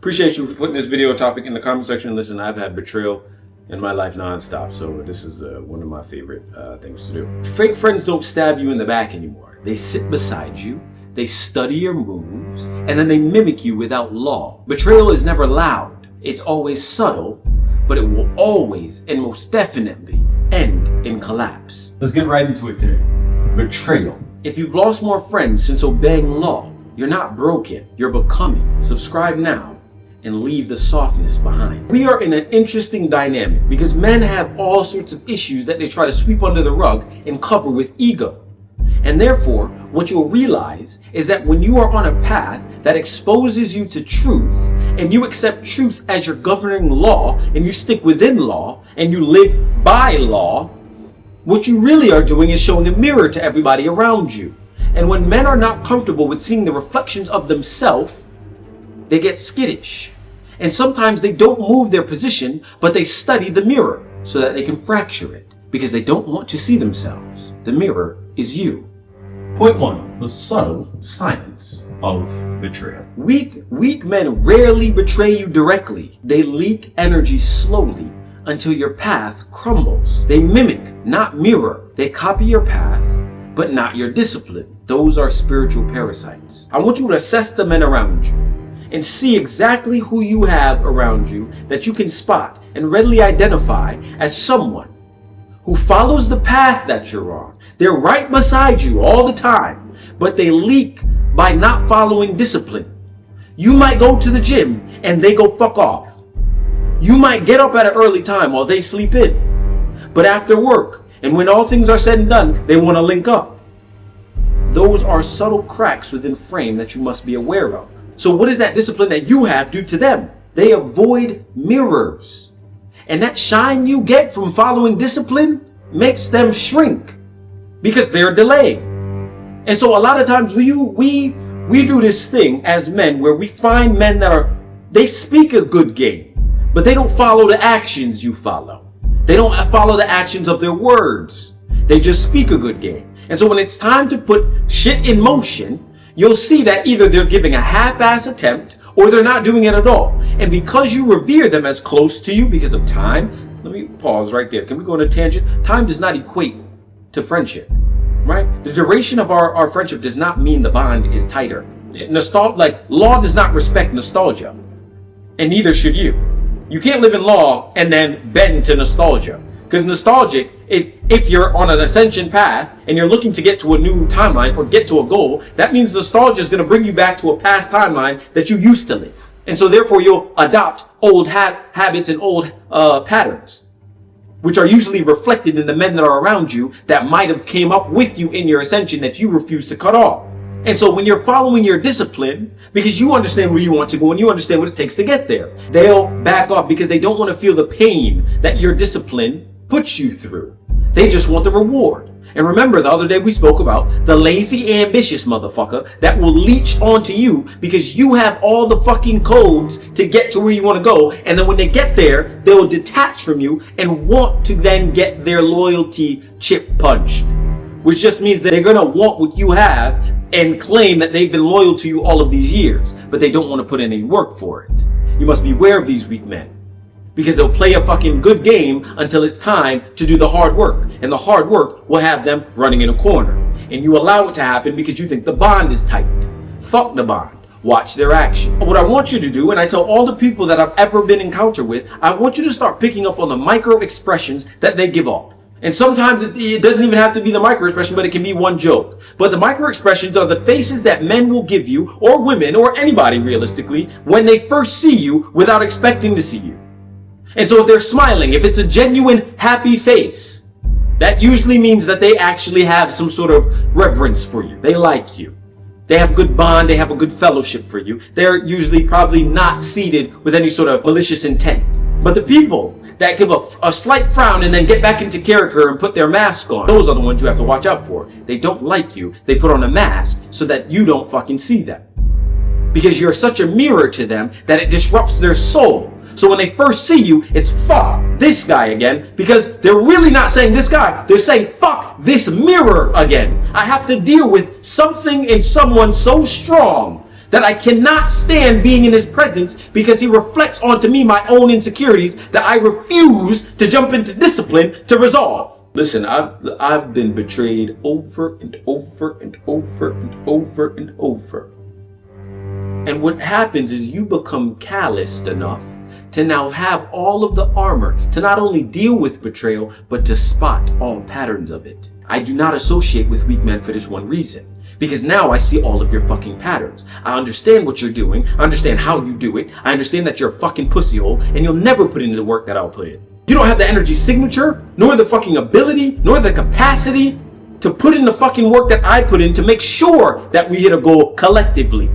Appreciate you for putting this video topic in the comment section. Listen, I've had betrayal in my life nonstop, so this is one of my favorite things to do. Fake friends don't stab you in the back anymore. They sit beside you, they study your moves, and then they mimic you without law. Betrayal is never loud. It's always subtle, but it will always and most definitely end in collapse. Let's get right into it today. Betrayal. If you've lost more friends since obeying law, you're not broken, you're becoming. Subscribe now and leave the softness behind. We are in an interesting dynamic because men have all sorts of issues that they try to sweep under the rug and cover with ego. And therefore, what you'll realize is that when you are on a path that exposes you to truth, and you accept truth as your governing law, and you stick within law, and you live by law, what you really are doing is showing a mirror to everybody around you. And when men are not comfortable with seeing the reflections of themselves, they get skittish. And sometimes they don't move their position, but they study the mirror so that they can fracture it because they don't want to see themselves. The mirror is you. Point 1. The subtle silence of betrayal. Weak men rarely betray you directly. They leak energy slowly until your path crumbles. They mimic, not mirror. They copy your path, but not your discipline. Those are spiritual parasites. I want you to assess the men around you and see exactly who you have around you that you can spot and readily identify as someone who follows the path that you're on. They're right beside you all the time, but they leak by not following discipline. You might go to the gym and they go fuck off. You might get up at an early time while they sleep in. But after work, and when all things are said and done, they want to link up. Those are subtle cracks within frame that you must be aware of. So what does that discipline that you have do to them? They avoid mirrors. And that shine you get from following discipline makes them shrink because they're delaying. And so a lot of times we do this thing as men where we find men that they speak a good game, but they don't follow the actions you follow. They don't follow the actions of their words. They just speak a good game. And so when it's time to put shit in motion, you'll see that either they're giving a half-ass attempt or they're not doing it at all. And because you revere them as close to you because of time, let me pause right there. Can we go on a tangent? Time does not equate to friendship, right? The duration of our friendship does not mean the bond is tighter. Law does not respect nostalgia, and neither should you. You can't live in law and then bend to nostalgia. Because nostalgic, if you're on an ascension path and you're looking to get to a new timeline or get to a goal, that means nostalgia is going to bring you back to a past timeline that you used to live. And so therefore you'll adopt old habits and old patterns, which are usually reflected in the men that are around you that might have came up with you in your ascension that you refuse to cut off. And so when you're following your discipline, because you understand where you want to go and you understand what it takes to get there, they'll back off because they don't want to feel the pain that your discipline puts you through. They just want the reward. And remember, the other day we spoke about the lazy, ambitious motherfucker that will leech onto you because you have all the fucking codes to get to where you want to go. And then when they get there, they will detach from you and want to then get their loyalty chip punched, which just means that they're going to want what you have and claim that they've been loyal to you all of these years, but they don't want to put in any work for it. You must be aware of these weak men, because they'll play a fucking good game until it's time to do the hard work. And the hard work will have them running in a corner. And you allow it to happen because you think the bond is tight. Fuck the bond. Watch their action. What I want you to do, and I tell all the people that I've ever been encountered with, I want you to start picking up on the micro expressions that they give off. And sometimes it doesn't even have to be the micro expression, but it can be one joke. But the micro expressions are the faces that men will give you, or women, or anybody realistically, when they first see you without expecting to see you. And so if they're smiling, if it's a genuine happy face, that usually means that they actually have some sort of reverence for you. They like you. They have a good bond. They have a good fellowship for you. They're usually probably not seated with any sort of malicious intent. But the people that give a slight frown and then get back into character and put their mask on, those are the ones you have to watch out for. They don't like you. They put on a mask so that you don't fucking see them. Because you're such a mirror to them that it disrupts their soul. So when they first see you, it's fuck this guy again, because they're really not saying this guy. They're saying fuck this mirror again. I have to deal with something in someone so strong that I cannot stand being in his presence because he reflects onto me my own insecurities that I refuse to jump into discipline to resolve. Listen, I've been betrayed over and over and over and over and over. And what happens is you become calloused enough to now have all of the armor to not only deal with betrayal, but to spot all patterns of it. I do not associate with weak men for this one reason. Because now I see all of your fucking patterns. I understand what you're doing. I understand how you do it. I understand that you're a fucking pussyhole and you'll never put in the work that I'll put in. You don't have the energy signature, nor the fucking ability, nor the capacity to put in the fucking work that I put in to make sure that we hit a goal collectively.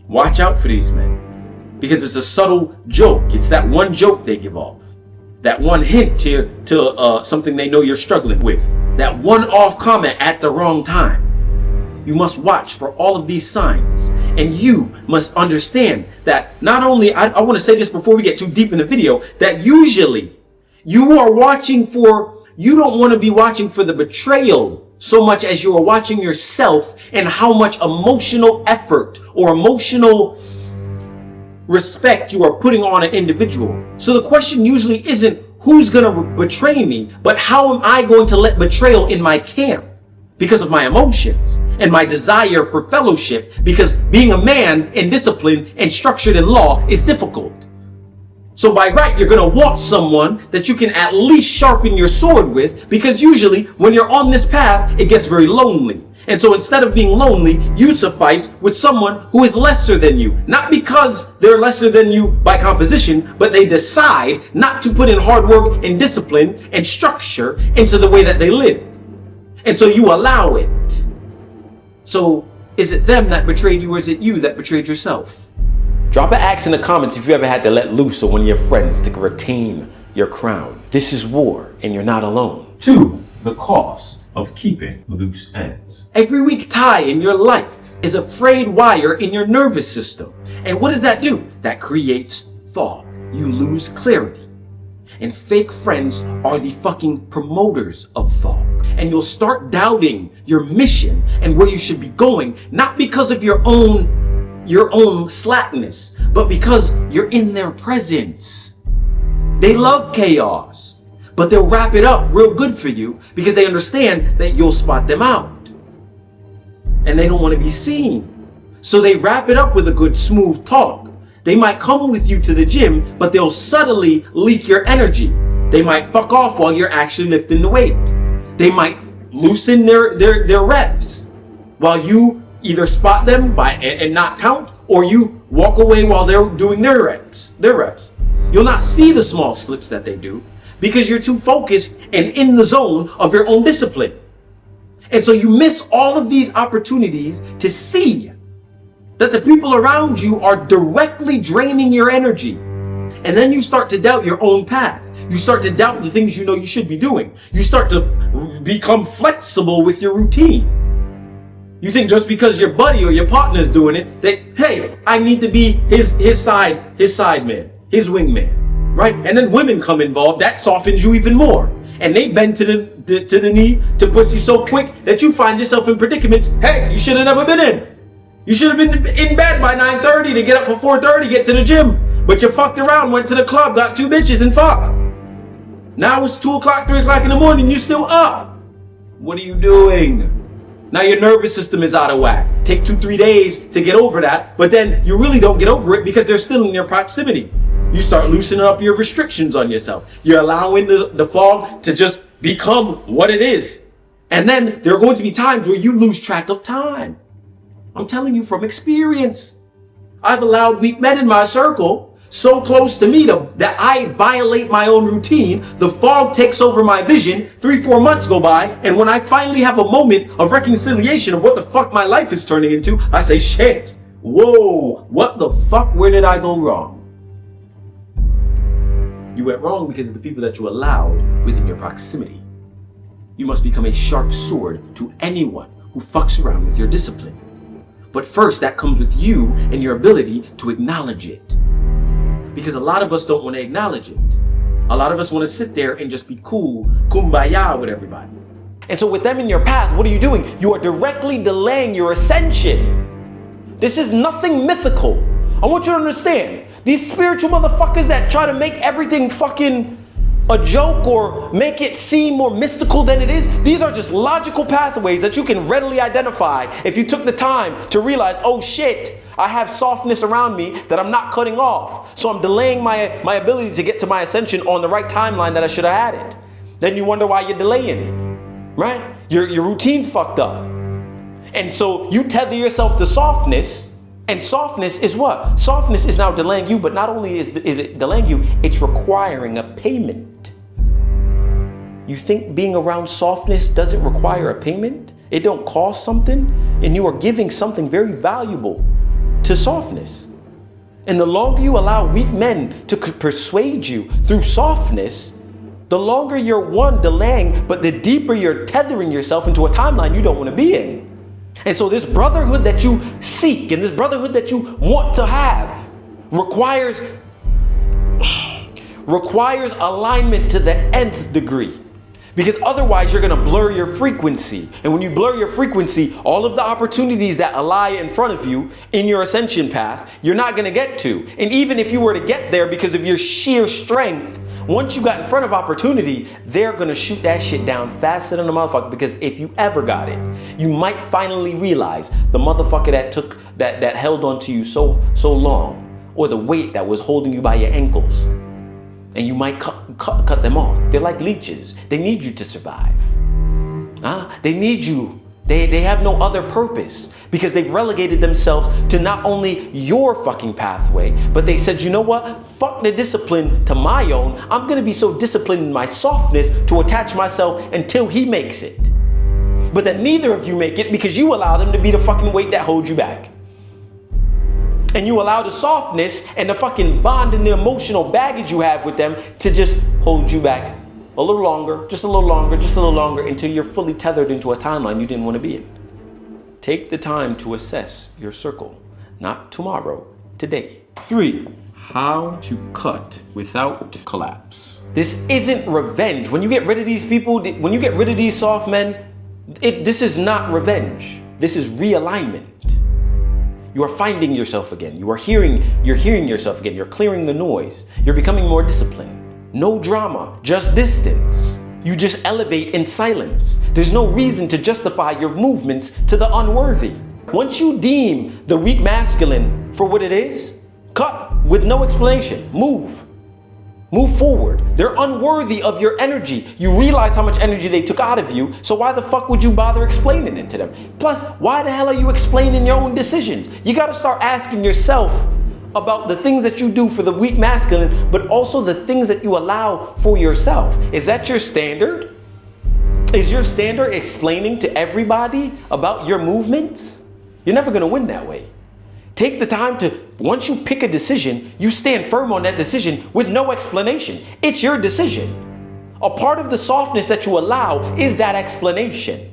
Watch out for these men. Because it's a subtle joke. It's that one joke they give off. That one hint to something they know you're struggling with. That one off comment at the wrong time. You must watch for all of these signs. And you must understand that not only, I want to say this before we get too deep in the video, that usually you are watching for, you don't want to be watching for the betrayal so much as you are watching yourself and how much emotional effort or emotional respect you are putting on an individual. So the question usually isn't who's going to betray me, but how am I going to let betrayal in my camp because of my emotions and my desire for fellowship, because being a man in discipline and structured in law is difficult. So by right, you're going to want someone that you can at least sharpen your sword with, because usually when you're on this path, it gets very lonely. And so instead of being lonely, you suffice with someone who is lesser than you. Not because they're lesser than you by composition, but they decide not to put in hard work and discipline and structure into the way that they live. And so you allow it. So is it them that betrayed you, or is it you that betrayed yourself? Drop an axe in the comments if you ever had to let loose on one of your friends to retain your crown. This is war, and you're not alone. 2. The cost of keeping loose ends. Every weak tie in your life is a frayed wire in your nervous system. And what does that do? That creates fog. You lose clarity. And fake friends are the fucking promoters of fog. And you'll start doubting your mission and where you should be going, not because of your own slackness, but because you're in their presence. They love chaos, but they'll wrap it up real good for you because they understand that you'll spot them out. And they don't want to be seen. So they wrap it up with a good smooth talk. They might come with you to the gym, but they'll subtly leak your energy. They might fuck off while you're actually lifting the weight. They might loosen their reps while you either spot them and not count, or you walk away while they're doing their reps. You'll not see the small slips that they do because you're too focused and in the zone of your own discipline. And so you miss all of these opportunities to see that the people around you are directly draining your energy. And then you start to doubt your own path. You start to doubt the things you know you should be doing. You start to become flexible with your routine. You think just because your buddy or your partner is doing it, that, hey, I need to be his side man, his wingman, right? And then women come involved, that softens you even more. And they bend to the knee to pussy so quick that you find yourself in predicaments, hey, you should have never been in. You should have been in bed by 9:30 to get up for 4:30, get to the gym. But you fucked around, went to the club, got 2 bitches and fucked. Now it's 2 o'clock, 3 o'clock in the morning, you still up. What are you doing? Now your nervous system is out of whack. Take 2-3 days to get over that, but then you really don't get over it because they're still in your proximity. You start loosening up your restrictions on yourself. You're allowing the fog to just become what it is. And then there are going to be times where you lose track of time. I'm telling you from experience. I've allowed weak men in my circle so close to me that I violate my own routine. The fog takes over my vision. 3-4 months go by, and when I finally have a moment of reconciliation of what the fuck my life is turning into, I say, shit, whoa, what the fuck, where did I go wrong? You went wrong because of the people that you allowed within your proximity. You must become a sharp sword to anyone who fucks around with your discipline. But first, that comes with you and your ability to acknowledge it. Because a lot of us don't want to acknowledge it. A lot of us want to sit there and just be cool, kumbaya with everybody. And so with them in your path, what are you doing? You are directly delaying your ascension. This is nothing mythical. I want you to understand. These spiritual motherfuckers that try to make everything fucking a joke or make it seem more mystical than it is, these are just logical pathways that you can readily identify if you took the time to realize, oh shit, I have softness around me that I'm not cutting off. So I'm delaying my ability to get to my ascension on the right timeline that I should have had it. Then you wonder why you're delaying, right? Your routine's fucked up. And so you tether yourself to softness, and softness is what? Softness is now delaying you, but not only is it delaying you, it's requiring a payment. You think being around softness doesn't require a payment? It don't cost something? And you are giving something very valuable to softness. And the longer you allow weak men to persuade you through softness, the longer you're delaying, but the deeper you're tethering yourself into a timeline you don't want to be in. And so this brotherhood that you seek and this brotherhood that you want to have requires alignment to the nth degree. Because otherwise you're going to blur your frequency. And when you blur your frequency, all of the opportunities that lie in front of you in your ascension path, you're not going to get to. And even if you were to get there because of your sheer strength, once you got in front of opportunity, they're going to shoot that shit down faster than a motherfucker. Because if you ever got it, you might finally realize the motherfucker that held on to you so long, or the weight that was holding you by your ankles. And you might cut them off. They're like leeches. They need you to survive. They need you. They have no other purpose because they've relegated themselves to not only your fucking pathway, but they said, you know what? Fuck the discipline to my own. I'm gonna be so disciplined in my softness to attach myself until he makes it. But that neither of you make it because you allow them to be the fucking weight that holds you back. And you allow the softness and the fucking bond and the emotional baggage you have with them to just hold you back a little longer, just a little longer, just a little longer until you're fully tethered into a timeline you didn't want to be in. Take the time to assess your circle, not tomorrow, today. 3, how to cut without collapse. This isn't revenge. When you get rid of these people, when you get rid of these soft men, this is not revenge. This is realignment. You are finding yourself again. You're hearing yourself again. You're clearing the noise. You're becoming more disciplined. No drama, just distance. You just elevate in silence. There's no reason to justify your movements to the unworthy. Once you deem the weak masculine for what it is, cut with no explanation. Move. Move forward. They're unworthy of your energy. You realize how much energy they took out of you, so why the fuck would you bother explaining it to them? Plus, why the hell are you explaining your own decisions? You gotta start asking yourself about the things that you do for the weak masculine, but also the things that you allow for yourself. Is that your standard? Is your standard explaining to everybody about your movements? You're never gonna win that way. Take the time to, once you pick a decision, you stand firm on that decision with no explanation. It's your decision. A part of the softness that you allow is that explanation.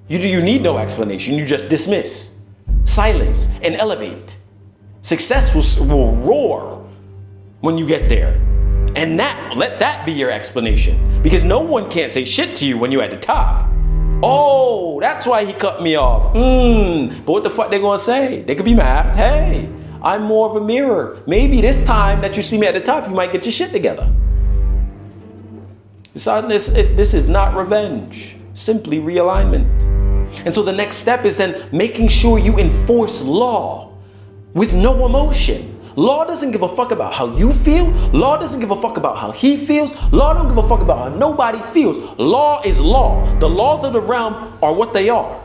You need no explanation. You just dismiss, silence, and elevate. Success will roar when you get there. And let that be your explanation. Because no one can't say shit to you when you're at the top. Oh, that's why he cut me off. But what the fuck they gonna say? They could be mad. Hey, I'm more of a mirror. Maybe this time that you see me at the top, you might get your shit together. This is not revenge, simply realignment. And so the next step is then making sure you enforce law with no emotion. Law doesn't give a fuck about how you feel. Law doesn't give a fuck about how he feels. Law don't give a fuck about how nobody feels. Law is law. The laws of the realm are what they are.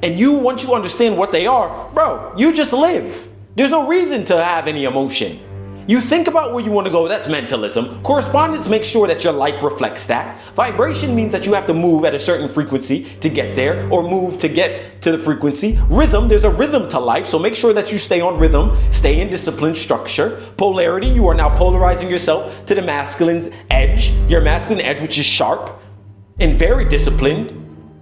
And once you understand what they are, bro, you just live. There's no reason to have any emotion. You think about where you want to go, that's mentalism. Correspondence makes sure that your life reflects that. Vibration means that you have to move at a certain frequency to get there, or move to get to the frequency. Rhythm, there's a rhythm to life, so make sure that you stay on rhythm, stay in discipline, structure. Polarity, you are now polarizing yourself to the masculine's edge, your masculine edge, which is sharp and very disciplined,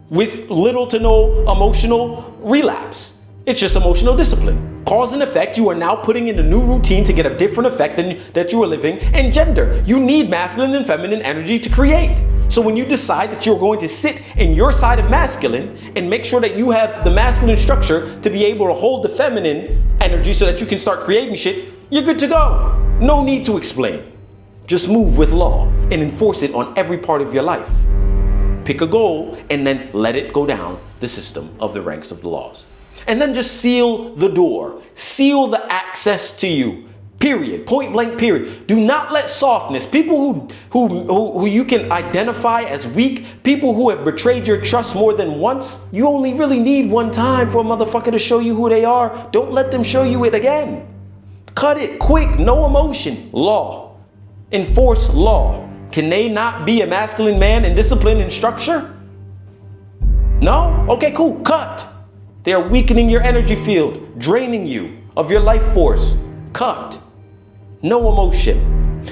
with little to no emotional relapse. It's just emotional discipline. Cause and effect, you are now putting in a new routine to get a different effect than that you were living. And gender, you need masculine and feminine energy to create. So when you decide that you're going to sit in your side of masculine and make sure that you have the masculine structure to be able to hold the feminine energy so that you can start creating shit, you're good to go. No need to explain. Just move with law and enforce it on every part of your life. Pick a goal and then let it go down the system of the ranks of the laws. And then just seal the door. Seal the access to you. Period. Point blank, period. Do not let softness, people who you can identify as weak, people who have betrayed your trust more than once, you only really need one time for a motherfucker to show you who they are. Don't let them show you it again. Cut it quick, no emotion. Law. Enforce law. Can they not be a masculine man in discipline and structure? No? Okay, cool. Cut. They are weakening your energy field, draining you of your life force. Cut. No emotion.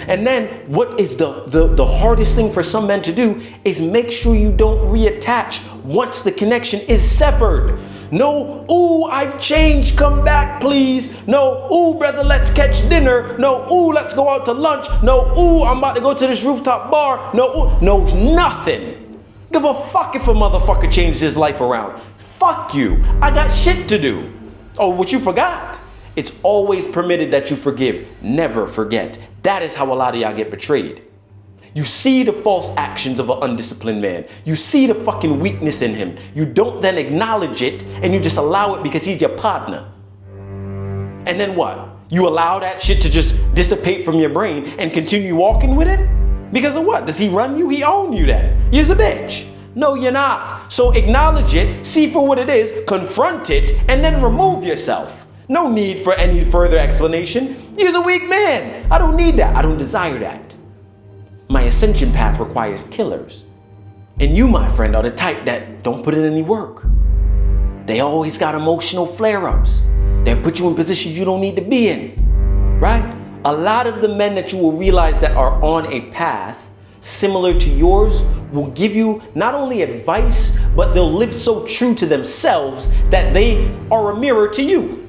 And then what is the hardest thing for some men to do is make sure you don't reattach once the connection is severed. No, ooh, I've changed, come back please. No, ooh, brother, let's catch dinner. No, ooh, let's go out to lunch. No, ooh, I'm about to go to this rooftop bar. No, ooh, no, nothing. Give a fuck if a motherfucker changed his life around. Fuck you, I got shit to do. Oh, what you forgot? It's always permitted that you forgive. Never forget. That is how a lot of y'all get betrayed. You see the false actions of an undisciplined man. You see the fucking weakness in him. You don't then acknowledge it and you just allow it because he's your partner. And then what? You allow that shit to just dissipate from your brain and continue walking with it? Because of what? Does he run you? He own you then. You're a bitch. No, you're not. So acknowledge it, see for what it is, confront it, and then remove yourself. No need for any further explanation. You're a weak man. I don't need that. I don't desire that. My ascension path requires killers. And you, my friend, are the type that don't put in any work. They always got emotional flare-ups. They put you in positions you don't need to be in, right? A lot of the men that you will realize that are on a path similar to yours will give you not only advice, but they'll live so true to themselves that they are a mirror to you.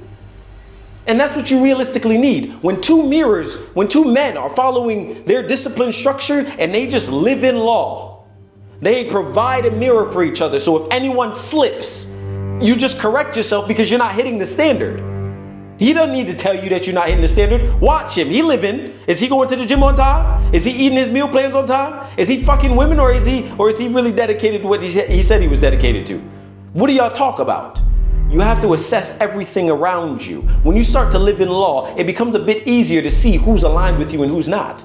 And that's what you realistically need. When two men are following their discipline structure and they just live in law, they provide a mirror for each other. So if anyone slips, you just correct yourself because you're not hitting the standard. He doesn't need to tell you that you're not hitting the standard. Watch him. He living. Is he going to the gym on time? Is he eating his meal plans on time? Is he fucking women or is he really dedicated to what he said he was dedicated to? What do y'all talk about? You have to assess everything around you. When you start to live in law, it becomes a bit easier to see who's aligned with you and who's not.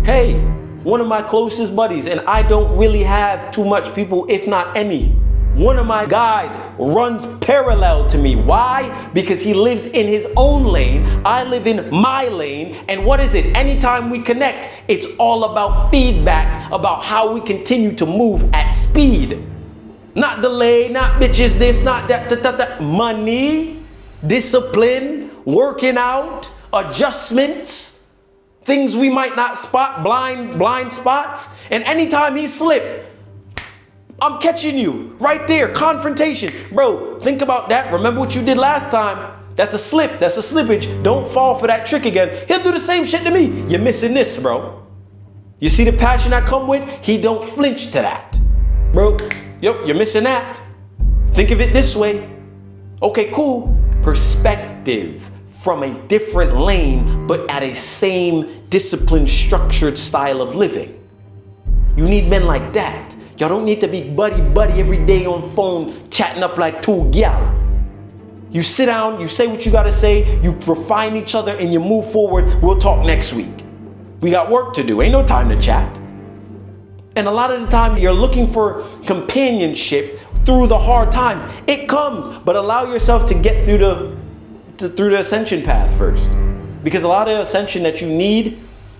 Hey, one of my closest buddies, and I don't really have too much people, if not any. One of my guys runs parallel to me. Why? Because he lives in his own lane. I live in my lane. And what is it? Anytime we connect, it's all about feedback, about how we continue to move at speed. Not delay, not bitches this, not that. Money, discipline, working out, adjustments, things we might not spot, blind spots. And anytime he slip, I'm catching you right there, confrontation. Bro, think about that. Remember what you did last time. That's a slip, that's a slippage. Don't fall for that trick again. He'll do the same shit to me. You're missing this, bro. You see the passion I come with? He don't flinch to that. Bro, yep, you're missing that. Think of it this way. Okay, cool. Perspective from a different lane, but at a same disciplined, structured style of living. You need men like that. Y'all don't need to be buddy every day on phone, chatting up like two gyal. You sit down, you say what you gotta say, you refine each other, and you move forward. We'll talk next week. We got work to do. Ain't no time to chat. And a lot of the time you're looking for companionship through the hard times. It comes, but allow yourself to get through the ascension path first. Because a lot of ascension that you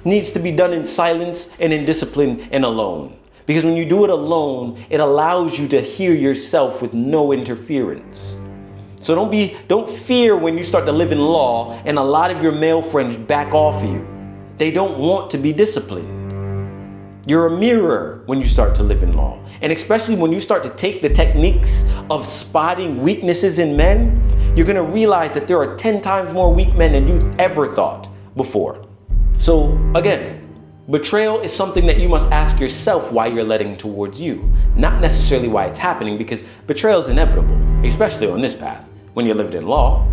needs to be done in silence and in discipline and alone. Because when you do it alone, it allows you to hear yourself with no interference. So don't fear when you start to live in law and a lot of your male friends back off of you. They don't want to be disciplined. You're a mirror when you start to live in law. And especially when you start to take the techniques of spotting weaknesses in men, you're gonna realize that there are 10 times more weak men than you ever thought before. So again, Betrayal is something that you must ask yourself why you're letting towards you, not necessarily why it's happening, because betrayal is inevitable, especially on this path. When you're lived in law,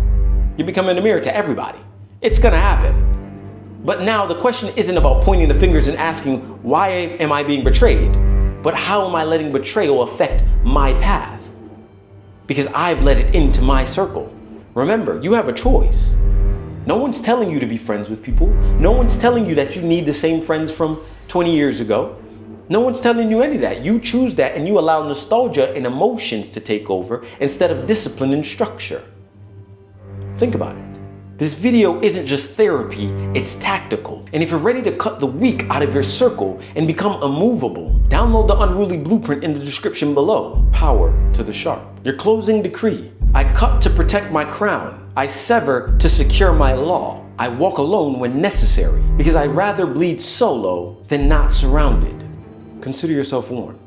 you become a mirror to everybody. It's gonna happen. But now the question isn't about pointing the fingers and asking, why am I being betrayed? But how am I letting betrayal affect my path? Because I've let it into my circle. Remember, you have a choice. No one's telling you to be friends with people. No one's telling you that you need the same friends from 20 years ago. No one's telling you any of that. You choose that and you allow nostalgia and emotions to take over instead of discipline and structure. Think about it. This video isn't just therapy, it's tactical. And if you're ready to cut the weak out of your circle and become immovable, download the Unruly Blueprint in the description below. Power to the sharp. Your closing decree. I cut to protect my crown. I sever to secure my law. I walk alone when necessary, because I'd rather bleed solo than not surrounded. Consider yourself warned.